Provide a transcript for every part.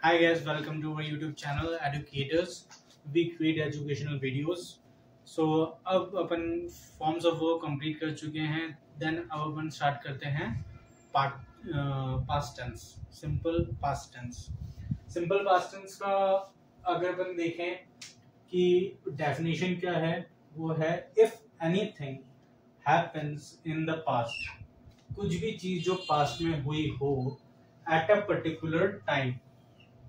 Hi guys, welcome to our YouTube channel Educators. We create educational videos. So अब अपन forms of work complete कर चुके हैं. Then अब अपन स्टार्ट करते हैं past tense. Simple past tense का अगर अपन देखें कि डेफिनेशन क्या है, वो है if anything happens in the past. कुछ भी चीज जो पास्ट में हुई हो at a particular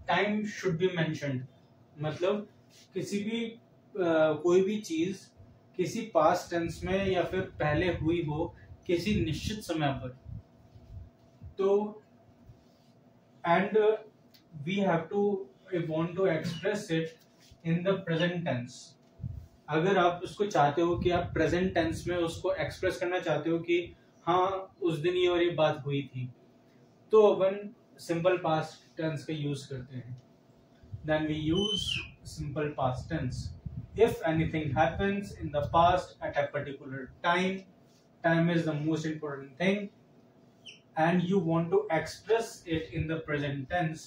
time should be mentioned. मतलब किसी भी कोई भी चीज किसी पास्ट टेंस में या फिर पहले हुई हो किसी निश्चित समय पर, तो and we have to want to express it in the present tense. अगर आप उसको चाहते हो कि आप प्रेजेंट टेंस में उसको एक्सप्रेस करना चाहते हो कि हाँ उस दिन ये और ये बात हुई थी, तो अपन सिंपल पास्ट टेंस का यूज करते हैं. Then we use simple past tense. If anything happens in the past at a particular time is the most important thing, and you want to express it in the present tense.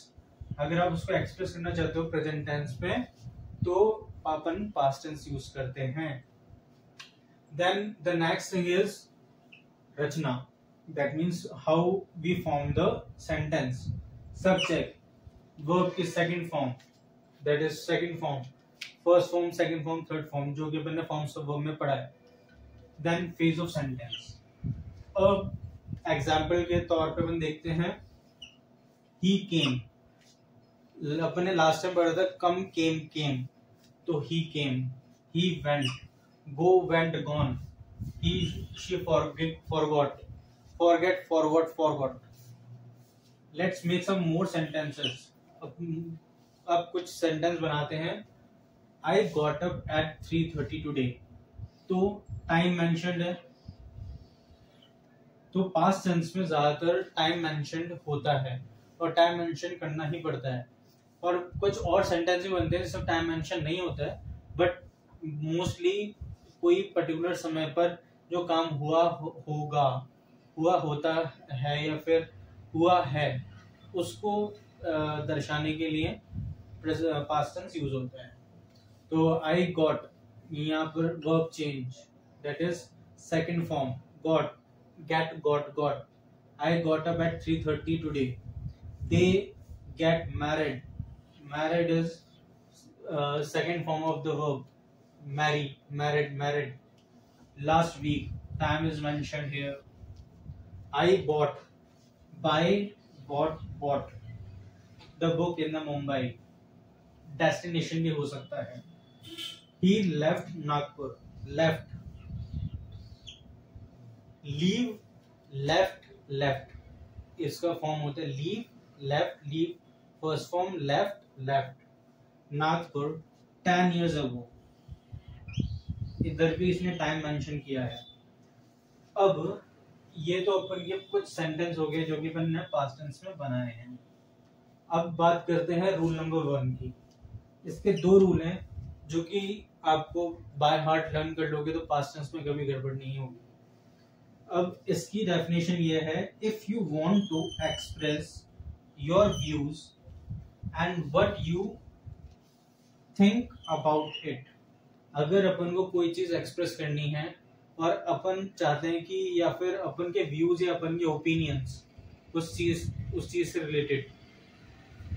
अगर आप उसको express करना चाहते हो present tense में, तो अपन past tense use करते हैं. Then the next thing is Rachna. That means how we form the sentence. Subject, verb की second form, that is second form, first form, second form, third form, जो कि अपन ने forms of verb में पढ़ा है. Then phase of sentence. अब example के तौर पे अपन देखते हैं he came. अपन ने लास्ट टाइम पढ़ा था come came, तो he came. He went, go went gone. She forgot, forget forgot. Let's make some more sentences. अब कुछ सेंटेंस बनाते हैं. I got up at 3:30 today. तो टाइम मेंशन्ड है, तो पास्ट टेंस में ज्यादातर टाइम मेंशन्ड होता है और टाइम मेंशन करना ही पड़ता है. और कुछ और सेंटेंस भी बनते हैं जिसमें टाइम मेंशन नहीं होता है, बट मोस्टली कोई पर्टिकुलर समय पर जो काम हुआ होता है या फिर हुआ है, उसको दर्शाने के लिए पास्ट टेंस यूज होता है. तो आई गॉट, यहाँ पर verb change, that is second form. Got, get, got. I got up at 3:30 today. They get married is second form of the verb. Married. Last week, time is mentioned here. I bought, buy, bought the book in the Mumbai. Destination भी हो सकता है. He left Nagpur. Left, leave, left. इसका form होता है leave, leave. First form left. Nagpur 10 years ago. इधर भी इसने टाइम मेंशन किया है. अब ये तो अपन के कुछ सेंटेंस हो गए जो कि अपन ने पास्ट टेंस में बनाए हैं. अब बात करते हैं रूल नंबर 1 की. इसके 2 रूल हैं जो कि आपको बाय हार्ट लर्न कर लोगे तो पास्ट टेंस में कभी गड़बड़ नहीं होगी. अब इसकी डेफिनेशन ये है, if you want to express your views and what you think about it. अगर अपन को कोई चीज एक्सप्रेस करनी है और अपन चाहते हैं कि या फिर अपन के व्यूज या अपन के ओपिनियंस उस चीज से रिलेटेड,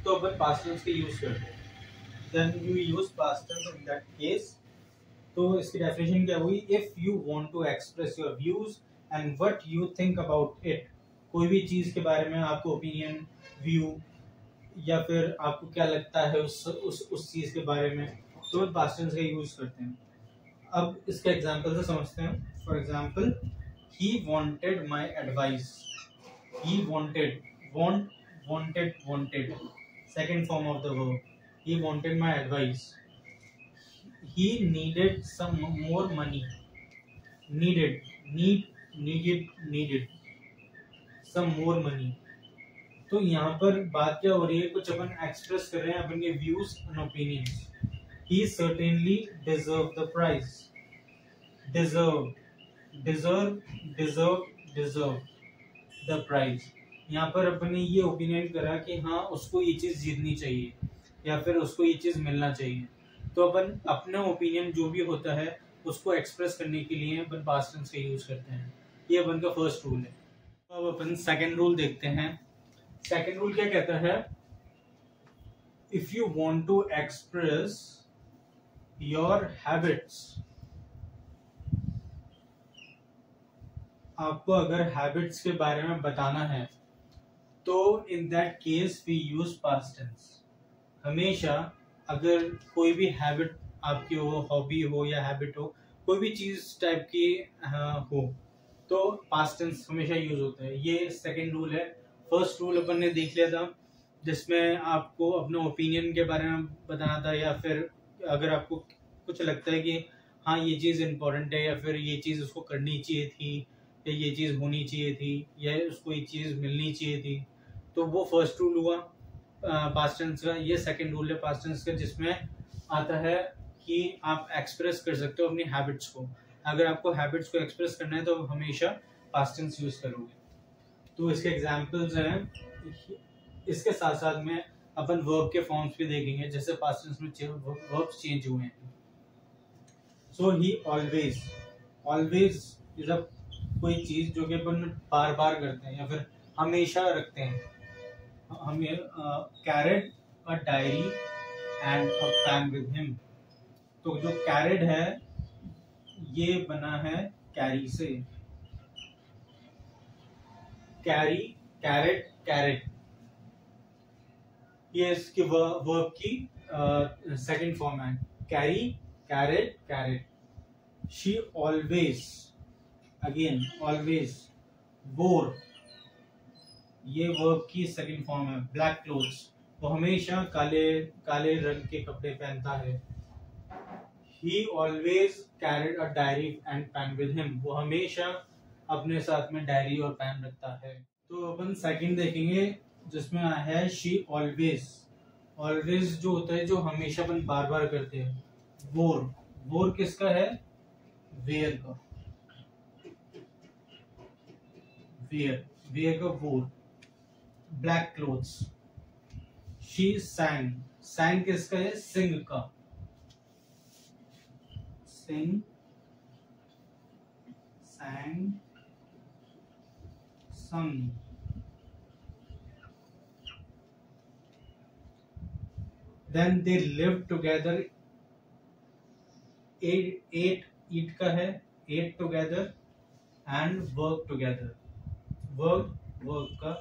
तो अपन पास्ट टेंस के यूज करते हैं. Then you use past tense in that case. तो इसकी डेफिनेशन क्या हुई, if you want to express your views and what you think about it. कोई भी चीज के बारे में आपको ओपिनियन, व्यू या फिर आपको क्या लगता है उस चीज के बारे में, तो पास्ट टेंस का यूज करते हैं. अब इसका एग्जांपल से समझते हैं. For example, he wanted my advice. He wanted second form of the verb. He wanted my advice. He needed some more money. Needed some more money. तो यहाँ पर बात क्या हो रही है, कुछ अपन एक्सप्रेस कर रहे हैं अपन के views and opinions. He certainly deserved the prize. Deserved the prize. यहाँ पर अपन ने ये ओपिनियन करा कि हाँ उसको ये चीज जीतनी चाहिए या फिर उसको ये चीज मिलना चाहिए, तो अपन अपना ओपिनियन जो भी होता है उसको एक्सप्रेस करने के लिए अपन पास्ट टेंस का यूज करते हैं। ये अपन का फर्स्ट रूल है। तो अब अपन सेकंड रूल देखते हैं। सेकंड रूल क्या कहता है, if you want to express your habits, आपको अगर हैबिट्स के बारे में बताना है तो in that case we use past tense. हमेशा अगर कोई भी हैबिट आपकी हो, हॉबी हो या हैबिट हो, कोई भी चीज टाइप की हो, तो पास्ट टेंस हमेशा यूज होता है। ये सेकंड रूल है। फर्स्ट रूल अपन ने देख लिया था जिसमें आपको अपने ओपिनियन के बारे में बताना था, या फिर अगर आपको कुछ लगता है कि हाँ ये चीज इम्पोर्टेंट है या फिर ये चीज उसको करनी चाहिए थी या ये चीज होनी चाहिए थी या उसको ये चीज मिलनी चाहिए थी, तो वो फर्स्ट रूल हुआ पास्ट टेंस का। ये सेकंड रूल है पास्ट टेंस का जिसमें आता है कि आप एक्सप्रेस कर सकते हो अपनी हैबिट्स को। अगर आपको हैबिट्स को एक्सप्रेस करना है तो हमेशा पास्ट टेंस यूज करोगे। तो इसके एग्जांपल्स हैं, इसके साथ साथ में अपन वर्ब के फॉर्म्स भी देखेंगे जैसे पास्ट टेंस में वर्ब्स चेंज हुए हैं। सो ही ऑलवेज, ऑलवेज इज अ कोई चीज जो कि अपन बार बार करते हैं या फिर हमेशा रखते हैं। हमें carried a diary and a pen with him, तो जो कैरेट है ये बना है कैरी से। कैरी, कैरेट, कैरेट, ये इसकी वर्ब की सेकंड फॉर्म है। Carry, carried, carried. She always, again always, wore, ये वर्ब की सेकंड फॉर्म है। ब्लैक क्लोथ्स, वो हमेशा काले काले रंग के कपड़े पहनता है। He always carried a diary and pen with him, वो हमेशा अपने साथ में डायरी और पेन रखता है। तो अपन सेकंड देखेंगे जिसमें है शी ऑलवेज। ऑलवेज जो होता है जो हमेशा अपन बार बार करते हैं। वोर, वोर किसका है, वेयर का, वेयर, वेयर का wore. Black clothes, she sang, sang किसका है, सिंग का, sing, sang, sung. Then they live together, ate, eat का है, ate together and work together, work, work का,